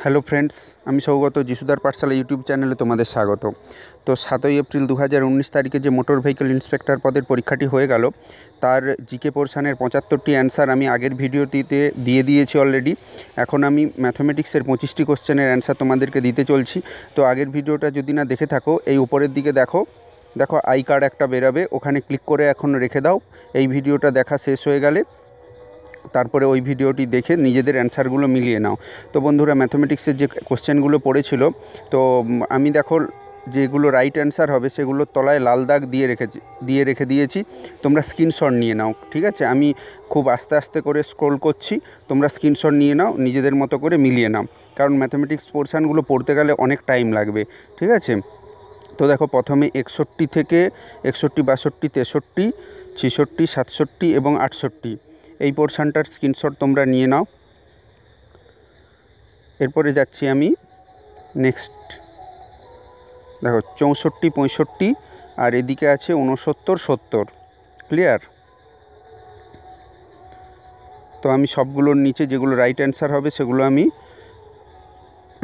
Hello friends, আমি সৌগত যিশুদার পাঠশালা YouTube চ্যানেলে তোমাদের স্বাগত। তো 7ই এপ্রিল 2019 তারিখে যে মোটর ভেহিকল ইন্সপেক্টর পদের পরীক্ষাটি হয়ে গেল, তার জিকে পোর্শানের 75টি অ্যান্সার আমি আগের ভিডিওটিতে দিয়ে দিয়েছি অলরেডি। এখন আমি ম্যাথমেটিক্সের 25টি কোশ্চেনের অ্যান্সার তোমাদেরকে দিতে চলছি। তো আগের ভিডিওটা যদি না দেখে থাকো, এই উপরের দিকে দেখো আই কার্ড একটা বেরাবে, ওখানে ক্লিক করে এখন রেখে দাও। এই ভিডিওটা দেখা শেষ হয়ে গেলে তারপরে ওই ভিডিওটি দেখে নিজেদের অ্যান্সারগুলো মিলিয়ে নাও। তো বন্ধুরা, ম্যাথমেটিক্সের যে কোশ্চেনগুলো পড়েছিল, তো আমি দেখো যেগুলো রাইট অ্যান্সার হবে সেগুলোর তলায় লাল দাগ দিয়ে রেখে দিয়েছি। তোমরা স্ক্রিনশট নিয়ে নাও, ঠিক আছে? আমি খুব আস্তে আস্তে করে স্ক্রল করছি, তোমরা স্ক্রিনশট নিয়ে নাও, নিজেদের মতো করে মিলিয়ে নাও, কারণ ম্যাথমেটিক্স পোর্শানগুলো পড়তে গেলে অনেক টাইম লাগবে, ঠিক আছে? তো দেখো, প্রথমে 61 থেকে 61, 62, 63, 66, 67 এবং 68 এই পোর্শানটার স্ক্রিনশট তোমরা নিয়ে নাও। এরপরে যাচ্ছি আমি নেক্সট। দেখো 64, 65 আর এদিকে আছে 69, 70। ক্লিয়ার? তো আমি সবগুলোর নিচে যেগুলো রাইট অ্যান্সার হবে সেগুলো আমি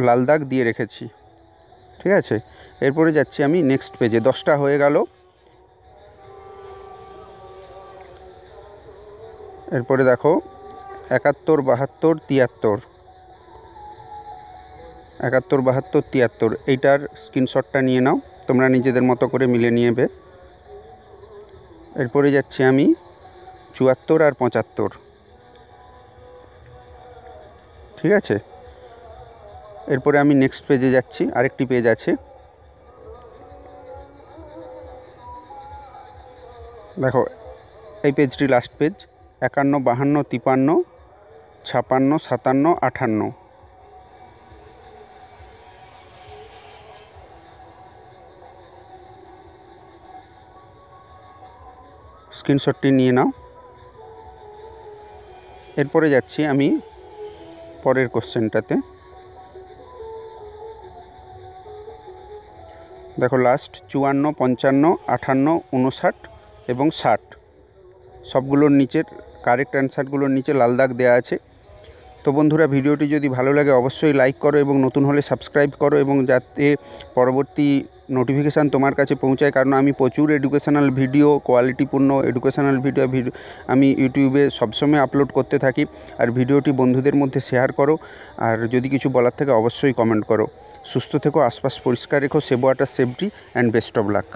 লাল দাগ দিয়ে রেখেছি, ঠিক আছে? এরপরে যাচ্ছি আমি নেক্সট পেজে। 10টা হয়ে গেল। এরপরে দেখো 71, 72, 73, 71, 72, 73 এইটার স্ক্রিনশটটা নিয়ে নাও, তোমরা নিজেদের মতো করে মিলে নিয়েবে। এরপরে যাচ্ছি আমি 74 আর 75, ঠিক আছে? এরপরে আমি নেক্সট পেজে যাচ্ছি, আরেকটি পেজ আছে। দেখো এই পেজটি লাস্ট পেজ। 51, 52, 53, 56, 57, 58 স্ক্রিনশটটি নিয়ে নাও। এরপরে যাচ্ছি আমি পরের কোশ্চেনটাতে। দেখো লাস্ট 54, 55, 58, 59 এবং 60 সবগুলোর নিচের কারেক্ট অ্যান্সারগুলোর নিচে লাল দাগ দেওয়া আছে। তো বন্ধুরা, ভিডিওটি যদি ভালো লাগে অবশ্যই লাইক করো এবং নতুন হলে সাবস্ক্রাইব করো, এবং যাতে পরবর্তী নোটিফিকেশান তোমার কাছে পৌঁছায়, কারণ আমি প্রচুর এডুকেশনাল ভিডিও, কোয়ালিটিপূর্ণ এডুকেশনাল ভিডিও আমি ইউটিউবে সবসময় আপলোড করতে থাকি। আর ভিডিওটি বন্ধুদের মধ্যে শেয়ার করো, আর যদি কিছু বলার থাকে অবশ্যই কমেন্ট করো। সুস্থ থেকো, আশপাশ পরিষ্কার রেখো, save water safety and best of luck.